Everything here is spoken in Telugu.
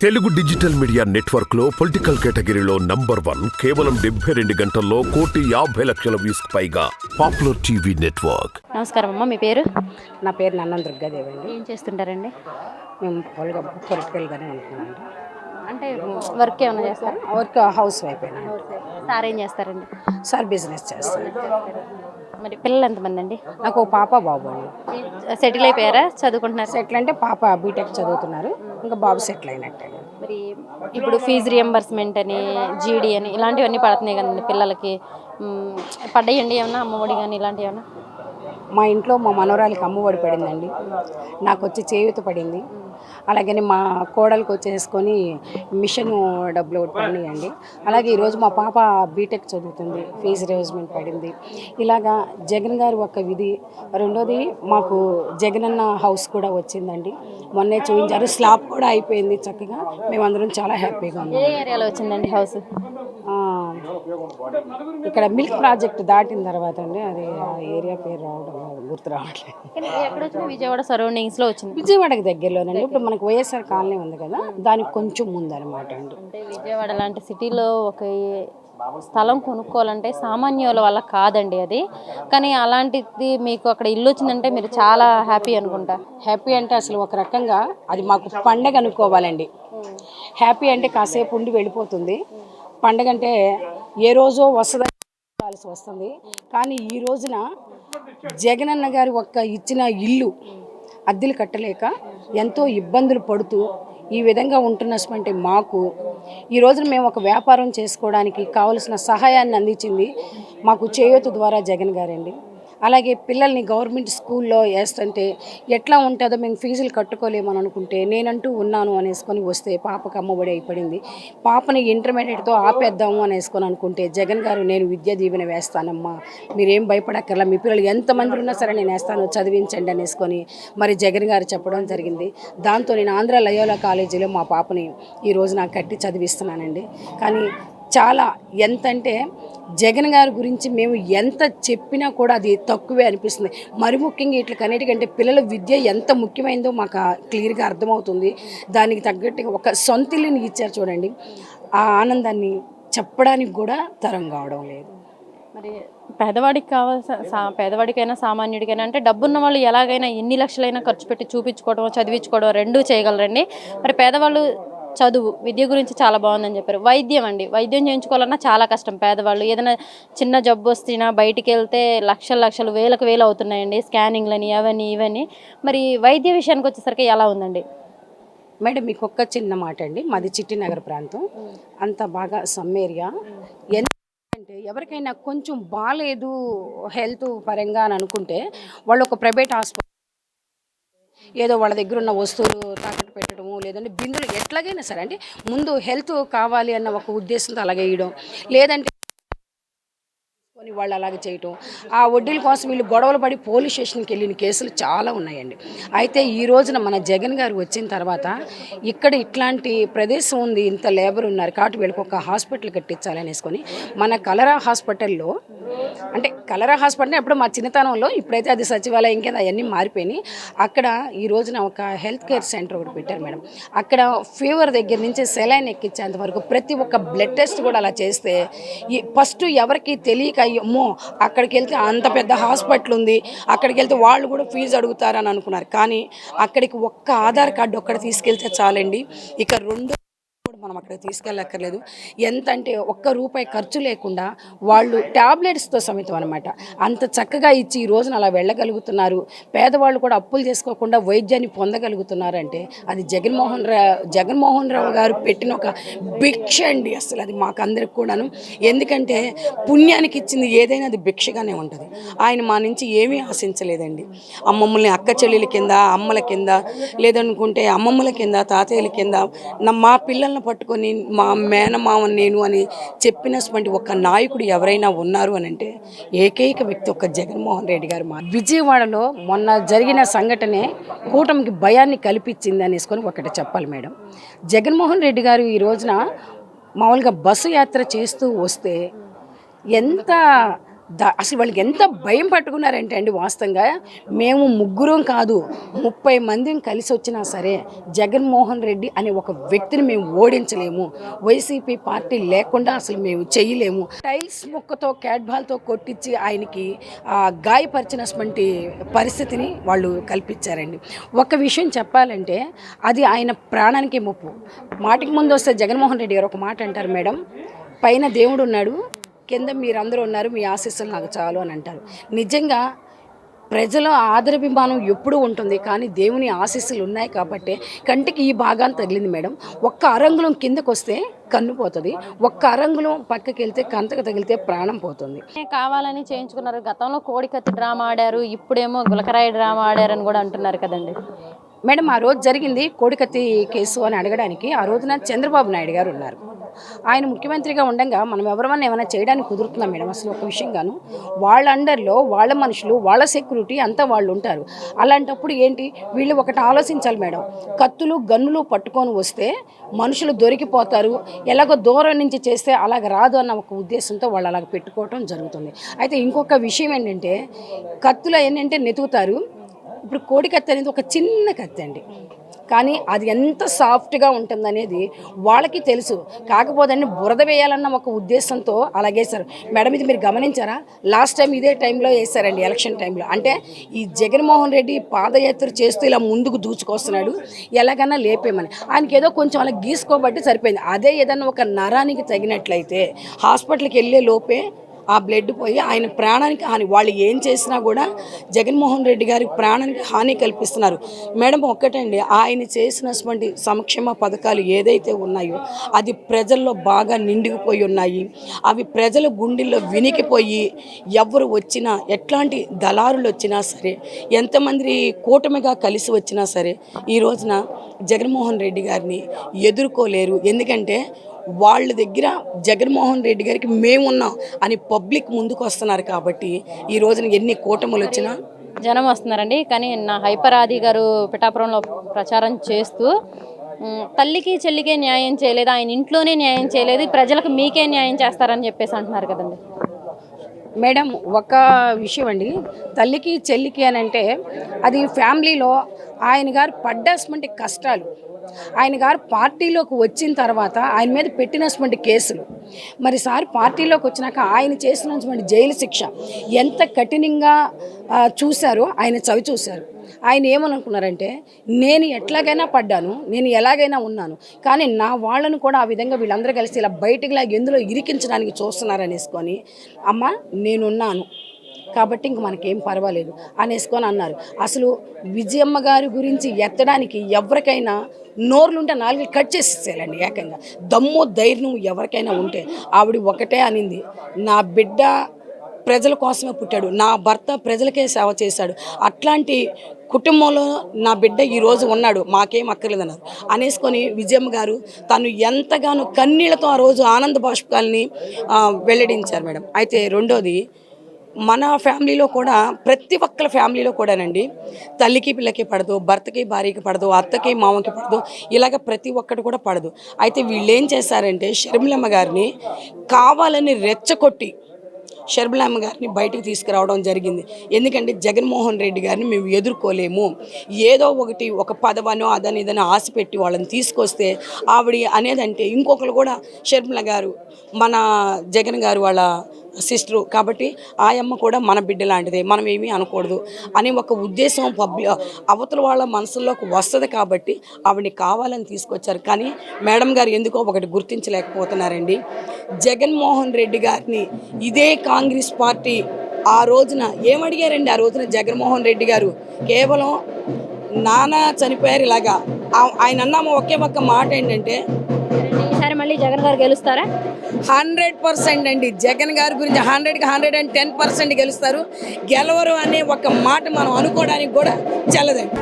తెలుగు డిజిటల్ మీడియా నెట్వర్క్ లో పొలిటికల్ కేటగిరీలో నంబర్ 1 కేవలం 72 గంటల్లో 1,50,00,000 వ్యూస్ పైగా పాపులర్ టీవీ నెట్వర్క్. నమస్కారం అమ్మ, మీ పేరు? నా పేరు నన్నం దుర్గాదేవి అండి. ఏం చేస్తుంటారండి? మేము పొలిటికల్గానే ఉంటున్నామండి. అంటే వర్క్ ఏమైనా చేస్తారా? వర్క్ హౌస్ వైఫ్ అయినా. సార్ ఏం చేస్తారండి? సార్ బిజినెస్ చేస్తాను. మరి పిల్లలు ఎంతమంది అండి? నాకు ఓ పాప బాబు అండి. సెటిల్ అయిపోయారా? చదువుకుంటున్నారు? సెటిల్ అంటే పాప బీటెక్ చదువుతున్నారు, ఇంకా బాబు సెటిల్ అయినట్టే. మరి ఇప్పుడు ఫీజు రియంబర్స్మెంట్ అని, జీడీ అని ఇలాంటివన్నీ పడుతున్నాయి కదండి పిల్లలకి. పడ్డాయండి ఏమన్నా? అమ్మఒడి కానీ ఇలాంటివి ఏమన్నా? మా ఇంట్లో మా మనవరాలికి అమ్మఒడి పడిందండి, నాకు వచ్చి చేయూత పడింది. అలాగని మా కోడలికి వచ్చేసుకొని మిషన్ డబ్బులు ఒకటి పడినాయండి. అలాగే ఈరోజు మా పాప బీటెక్ చదువుతుంది, ఫీజు రియంబర్స్మెంట్ పడింది. ఇలాగా జగన్ గారు ఒక విధి. రెండోది మాకు జగనన్న హౌస్ కూడా వచ్చిందండి, మొన్నే చూపించారు, స్లాబ్ కూడా అయిపోయింది చక్కగా. మేమందరం చాలా హ్యాపీగా ఉన్నాం. ఏ ఏరియాలో వచ్చిందండి హౌస్? ఇక్కడ మిల్క్ ప్రాజెక్ట్ దాటిన తర్వాత అండి, అది ఆ ఏరియా పేరు గుర్తు రావట్లేదు. ఎక్కడ వచ్చింది? విజయవాడ సరౌండింగ్స్ లో వచ్చింది. విజయవాడకి దగ్గరలోనండి. ఇప్పుడు మనకు వైఎస్ఆర్ కాలనీ ఉంది కదా, దానికి కొంచెం ముందు అనమాట అండి. అంటే విజయవాడ లాంటి సిటీలో ఒక స్థలం కొనుక్కోవాలంటే సామాన్యుల వల్ల కాదండి అది. కానీ అలాంటిది మీకు అక్కడ ఇల్లు వచ్చిందంటే మీరు చాలా హ్యాపీ అనుకుంటా. హ్యాపీ అంటే అసలు ఒక రకంగా అది మాకు పండగ అనుకోవాలండి. హ్యాపీ అంటే కాసేపు ఉండి వెళ్ళిపోతుంది, పండగ అంటే ఏ రోజో వస్తుంది. కానీ ఈ రోజున జగనన్న గారు ఇచ్చిన ఇల్లు అద్దెలు కట్టలేక ఎంతో ఇబ్బందులు పడుతూ ఈ విధంగా ఉంటున్నటువంటి మాకు ఈ రోజున మేము ఒక వ్యాపారం చేసుకోవడానికి కావలసిన సహాయాన్ని అందించింది మాకు చేయూత ద్వారా జగన్ గారండి. అలాగే పిల్లల్ని గవర్నమెంట్ స్కూల్లో వేస్తుంటే ఎట్లా ఉంటుందో, మేము ఫీజులు కట్టుకోలేమని అనుకుంటే నేనంటూ ఉన్నాను అనేసుకొని వస్తే పాపకు అమ్మఒడి అయిపడింది. పాపని ఇంటర్మీడియట్తో ఆపేద్దాము అనేసుకొని అనుకుంటే జగన్ గారు, నేను విద్యా దీవెన వేస్తానమ్మా, మీరేం భయపడక్కర్లా, మీ పిల్లలు ఎంతమంది ఉన్నా సరే నేను వేస్తాను, చదివించండి అనేసుకొని మరి జగన్ గారు చెప్పడం జరిగింది. దాంతో నేను ఆంధ్ర లయోలా కాలేజీలో మా పాపని ఈరోజు నాకు కట్టి చదివిస్తున్నానండి. కానీ చాలా ఎంతంటే జగన్ గారి గురించి మేము ఎంత చెప్పినా కూడా అది తక్కువే అనిపిస్తుంది. మరి ముఖ్యంగా ఇట్లకన్నిటికంటే పిల్లల విద్య ఎంత ముఖ్యమైనదో మాకు క్లియర్గా అర్థమవుతుంది. దానికి తగ్గట్టుగా ఒక సొంత ఇల్లుని ఇచ్చారు చూడండి, ఆ ఆనందాన్ని చెప్పడానికి కూడా తరం కావడం లేదు. మరి పేదవాడికి పేదవాడికైనా సామాన్యుడికైనా అంటే డబ్బున్న వాళ్ళు ఎలాగైనా ఎన్ని లక్షలైనా ఖర్చు పెట్టి చూపించుకోవడం, చదివించుకోవడం రెండూ చేయగలరండి. మరి పేదవాళ్ళు చదువు విద్య గురించి చాలా బాగుందని చెప్పారు. వైద్యం అండి, వైద్యం చేయించుకోవాలన్నా చాలా కష్టం. పేదవాళ్ళు ఏదైనా చిన్న జబ్బు వస్తున్నా బయటికి వెళ్తే లక్షలు వేలకు వేలు అవుతున్నాయండి, స్కానింగ్లని అవన్నీ ఇవన్నీ. మరి వైద్య విషయానికి వచ్చేసరికి ఎలా ఉందండి? మేడం మీకు ఒక్క చిన్న మాట అండి, మాది చిట్టినగర్ ప్రాంతం, అంత బాగా సమ్ ఏరియా. అంటే ఎవరికైనా కొంచెం బాగాలేదు హెల్త్ పరంగా అని అనుకుంటే వాళ్ళు ఒక ప్రైవేట్ హాస్పిటల్ ఏదో వాళ్ళ దగ్గర ఉన్న వస్తువులు తాకట్టు పెట్టడము, లేదంటే బిందులు ఎట్లాగైనా సరే అంటే ముందు హెల్త్ కావాలి అన్న ఒక ఉద్దేశంతో అలాగే వేయడం, లేదంటే వాళ్ళు అలాగే చేయటం, ఆ వడ్డీల కోసం వీళ్ళు గొడవలు పడి పోలీస్ స్టేషన్కి వెళ్ళిన కేసులు చాలా ఉన్నాయండి. అయితే ఈ రోజున మన జగన్ గారు వచ్చిన తర్వాత ఇక్కడ ఇట్లాంటి ప్రదేశం ఉంది, ఇంత లేబర్ ఉన్నారు కాబట్టి వీళ్ళకి ఒక హాస్పిటల్ కట్టించాలనేసుకొని మన కలరా హాస్పిటల్లో, అంటే కలరా హాస్పిటల్ ఎప్పుడు మా చిన్నతనంలో, ఇప్పుడైతే అది సచివాలయం కింద అవన్నీ మారిపోయినాయి. అక్కడ ఈ రోజున ఒక హెల్త్ కేర్ సెంటర్ ఒకటి పెట్టారు మేడం. అక్కడ ఫీవర్ దగ్గర నుంచి సెలైన్ ఎక్కించేంత వరకు ప్రతి ఒక్క బ్లడ్ టెస్ట్ కూడా అలా చేస్తే ఫస్ట్ ఎవరికి తెలియక అమ్మో అక్కడికి వెళ్తే అంత పెద్ద హాస్పిటల్ ఉంది, అక్కడికి వెళ్తే వాళ్ళు కూడా ఫీజు అడుగుతారని అనుకున్నారు. కానీ అక్కడికి ఒక్క ఆధార్ కార్డు ఒక్కడ తీసుకెళ్తే చాలండి, ఇక రెండు మనం అక్కడ తీసుకెళ్ళక్కర్లేదు. ఎంత అంటే ₹1 ఖర్చు లేకుండా వాళ్ళు ట్యాబ్లెట్స్తో సమితం అనమాట అంత చక్కగా ఇచ్చి ఈ రోజున అలా వెళ్ళగలుగుతున్నారు. పేదవాళ్ళు కూడా అప్పులు చేసుకోకుండా వైద్యాన్ని పొందగలుగుతున్నారు అంటే అది జగన్మోహన్ రావు గారు పెట్టిన ఒక భిక్ష అండి. అసలు అది మాకు అందరికి కూడాను, ఎందుకంటే పుణ్యానికి ఇచ్చింది ఏదైనా అది భిక్షగానే ఉంటుంది. ఆయన మా నుంచి ఏమీ ఆశించలేదండి. మమ్మల్ని అక్క చెల్లెల కింద, అమ్మల కింద, లేదనుకుంటే అమ్మమ్మల కింద, తాతయ్యల కింద మా పిల్లల్ని పట్టుకొని మా మేనమామ నేను అని చెప్పినటువంటి ఒక నాయకుడు ఎవరైనా ఉన్నారు అని అంటే ఏకైక వ్యక్తి ఒక జగన్మోహన్ రెడ్డి గారు. మా విజయవాడలో మొన్న జరిగిన సంఘటనే కూటమికి భయాన్ని కల్పించింది అనేసుకొని ఒకటి చెప్పాలి మేడం. జగన్మోహన్ రెడ్డి గారు ఈ రోజున మామూలుగా బస్సు యాత్ర చేస్తూ వస్తే ఎంత అసలు వాళ్ళకి ఎంత భయం పట్టుకున్నారంటే అండి, వాస్తవంగా మేము ముగ్గురం కాదు 30 మందిని కలిసి వచ్చినా సరే జగన్మోహన్ రెడ్డి అనే ఒక వ్యక్తిని మేము ఓడించలేము, వైసీపీ పార్టీ లేకుండా అసలు మేము చేయలేము. టైల్స్ ముక్కతో క్యాట్ బాల్తో కొట్టించి ఆయనకి గాయపరిచినటువంటి పరిస్థితిని వాళ్ళు కల్పించారండి. ఒక విషయం చెప్పాలంటే అది ఆయన ప్రాణానికి ముప్పు. మాటికి ముందు వస్తే జగన్మోహన్ రెడ్డి గారు ఒక మాట అంటారు, మేడం పైన దేవుడు ఉన్నాడు, కింద మీరందరూ ఉన్నారు, మీ ఆశీస్సులు నాకు చాలు అని అంటారు. నిజంగా ప్రజల ఆదరాభిమానం ఎప్పుడూ ఉంటుంది, కానీ దేవుని ఆశీస్సులు ఉన్నాయి కాబట్టి కంటికి ఈ భాగాన్ని తగిలింది మేడం. ఒక్క అరంగుళం కిందకు వస్తే కన్ను పోతుంది, ఒక్క అరంగుళం పక్కకి వెళ్తే కంతకు తగిలితే ప్రాణం పోతుంది. కావాలని చేయించుకున్నారు. గతంలో కోడికత్తి డ్రామా ఆడారు, ఇప్పుడేమో గులకరాయి డ్రామా ఆడారని కూడా అంటున్నారు కదండి. మేడం ఆ రోజు జరిగింది కోడికత్తి కేసు అని అడగడానికి ఆ రోజున చంద్రబాబు నాయుడు గారు ఉన్నారు. ఆయన ముఖ్యమంత్రిగా ఉండగా మనం ఎవరైనా ఏమైనా చేయడానికి కుదురుతుందా మేడం? అసలు ఒక విషయంగాను వాళ్ళ అండర్లో వాళ్ళ మనుషులు, వాళ్ళ సెక్యూరిటీ అంతా వాళ్ళు ఉంటారు. అలాంటప్పుడు ఏంటి, వీళ్ళు ఒకటి ఆలోచించాలి మేడం. కత్తులు గన్నులు పట్టుకొని వస్తే మనుషులు దొరికిపోతారు, ఎలాగో దూరం నుంచి చేస్తే అలాగ రాదు అన్న ఒక ఉద్దేశంతో వాళ్ళు అలాగ పెట్టుకోవటం జరుగుతుంది. అయితే ఇంకొక విషయం ఏంటంటే, కత్తులు ఏంటంటే నెతుకుతారు. ఇప్పుడు కోడి కత్తి అనేది ఒక చిన్న కత్తి అండి, కానీ అది ఎంత సాఫ్ట్గా ఉంటుందనేది వాళ్ళకి తెలుసు. కాకపోతే బురద వేయాలన్న ఒక ఉద్దేశంతో అలాగేశారు. మేడం ఇది మీరు గమనించారా? లాస్ట్ టైం ఇదే టైంలో వేశారండి, ఎలక్షన్ టైంలో. అంటే ఈ జగన్మోహన్ రెడ్డి పాదయాత్ర చేస్తూ ఇలా ముందుకు దూచుకొస్తున్నాడు, ఎలాగన్నా లేపేమని. ఆయనకి ఏదో కొంచెం అలా గీసుకోబట్టి సరిపోయింది. అదే ఏదన్నా ఒక నరానికి తగినట్లయితే హాస్పిటల్కి వెళ్ళే లోపే ఆ బ్లడ్ పోయి ఆయన ప్రాణానికి హాని. వాళ్ళు ఏం చేసినా కూడా జగన్మోహన్ రెడ్డి గారి ప్రాణానికి హాని కల్పిస్తున్నారు. మేడం ఒక్కటండి, ఆయన చేసినటువంటి సంక్షేమ పథకాలు ఏదైతే ఉన్నాయో అది ప్రజల్లో బాగా నిండిపోయి ఉన్నాయి. అవి ప్రజల గుండెల్లో వినికిపోయి ఎవరు వచ్చినా, ఎట్లాంటి దళారులు వచ్చినా సరే, ఎంతమంది కూటమిగా కలిసి వచ్చినా సరే ఈ రోజున జగన్మోహన్ రెడ్డి గారిని ఎదుర్కోలేరు. ఎందుకంటే వాళ్ళ దగ్గర జగన్మోహన్ రెడ్డి గారికి మేమున్నాం అని పబ్లిక్ ముందుకు వస్తున్నారు. కాబట్టి ఈ రోజున ఎన్ని కూటములు వచ్చినా జనం వస్తున్నారండి. కానీ నా హైపర్ ఆది గారు పిఠాపురంలో ప్రచారం చేస్తూ తల్లికి చెల్లికే న్యాయం చేయలేదు, ఆయన ఇంట్లోనే న్యాయం చేయలేదు, ప్రజలకు మీకే న్యాయం చేస్తారని చెప్పేసి అంటున్నారు కదండి. మేడం ఒక విషయం అండి, తల్లికి చెల్లికి అని అంటే అది ఫ్యామిలీలో ఆయన గారు పడ్డటువంటి కష్టాలు, ఆయన గారు పార్టీలోకి వచ్చిన తర్వాత ఆయన మీద పెట్టినటువంటి కేసులు, మరి సార్ పార్టీలోకి వచ్చినాక ఆయన చేసినటువంటి జైలు శిక్ష ఎంత కఠినంగా చూశారో ఆయన చవి చూశారు. ఆయన ఏమనుకున్నారంటే, నేను ఎట్లాగైనా పడ్డాను, నేను ఎలాగైనా ఉన్నాను, కానీ నా వాళ్ళను కూడా ఆ విధంగా వీళ్ళందరూ కలిసి ఇలా బయటికి లాగి ఎందులో ఇరికించడానికి చూస్తున్నారనేసుకొని, అమ్మ నేనున్నాను కాబట్టి ఇంక మనకేం పర్వాలేదు అనేసుకొని అన్నారు. అసలు విజయమ్మ గారి గురించి ఎత్తడానికి ఎవరికైనా నోర్లుంటే నాలుగు కట్ చేసేయాలండి. ఏకంగా దమ్ము ధైర్యం ఎవరికైనా ఉంటే ఆవిడ ఒకటే అనింది, నా బిడ్డ ప్రజల కోసమే పుట్టాడు, నా భర్త ప్రజలకే సేవ చేశాడు, అట్లాంటి కుటుంబంలో నా బిడ్డ ఈరోజు ఉన్నాడు, మాకేం అక్కర్లేదన్నారు అనేసుకొని విజయమ్మ గారు తను ఎంతగానో కన్నీళ్లతో ఆ రోజు ఆనంద బాష్పాలని వెల్లడించారు మేడం. అయితే రెండోది, మన ఫ్యామిలీలో కూడా ప్రతి ఒక్కరి ఫ్యామిలీలో కూడానండి తల్లికి పిల్లకి పడదు, భర్తకి భార్యకి పడదు, అత్తకి మామకి పడదు, ఇలాగ ప్రతి ఒక్కటి కూడా పడదు. అయితే వీళ్ళు ఏం చేశారంటే షర్మిలమ్మ గారిని కావాలని రెచ్చగొట్టి షర్మిలమ్మ గారిని బయటికి తీసుకురావడం జరిగింది. ఎందుకంటే జగన్మోహన్ రెడ్డి గారిని మేము ఎదుర్కోలేము, ఏదో ఒకటి ఒక పదవనో అదని ఇదని ఆశ పెట్టి వాళ్ళని తీసుకొస్తే ఆవిడ అనేదంటే ఇంకొకరు కూడా షర్మిల గారు మన జగన్ గారు వాళ్ళ సిస్టరు కాబట్టి ఆయమ్మ కూడా మన బిడ్డ లాంటిదే, మనం ఏమీ అనకూడదు అని ఒక ఉద్దేశం అవతల వాళ్ళ మనసుల్లోకి వస్తుంది. కాబట్టి ఆవిడని కావాలని తీసుకొచ్చారు. కానీ మేడం గారు ఎందుకో ఒకటి గుర్తించలేకపోతున్నారండి, జగన్మోహన్ రెడ్డి గారిని ఇదే కాంగ్రెస్ పార్టీ ఆ రోజున ఏమడిగారండి? ఆ రోజున జగన్మోహన్ రెడ్డి గారు కేవలం నాన్న చనిపోయారు ఇలాగా ఆయన అన్నాము ఒకే ఒక్క మాట ఏంటంటే, ఈసారి మళ్ళీ జగన్ గారు గెలుస్తారా? 100% అండి. జగన్ గారి గురించి 100కి 110% గెలుస్తారు. గెలవరు అనే ఒక మాట మనం అనుకోవడానికి కూడా చెల్లదండి.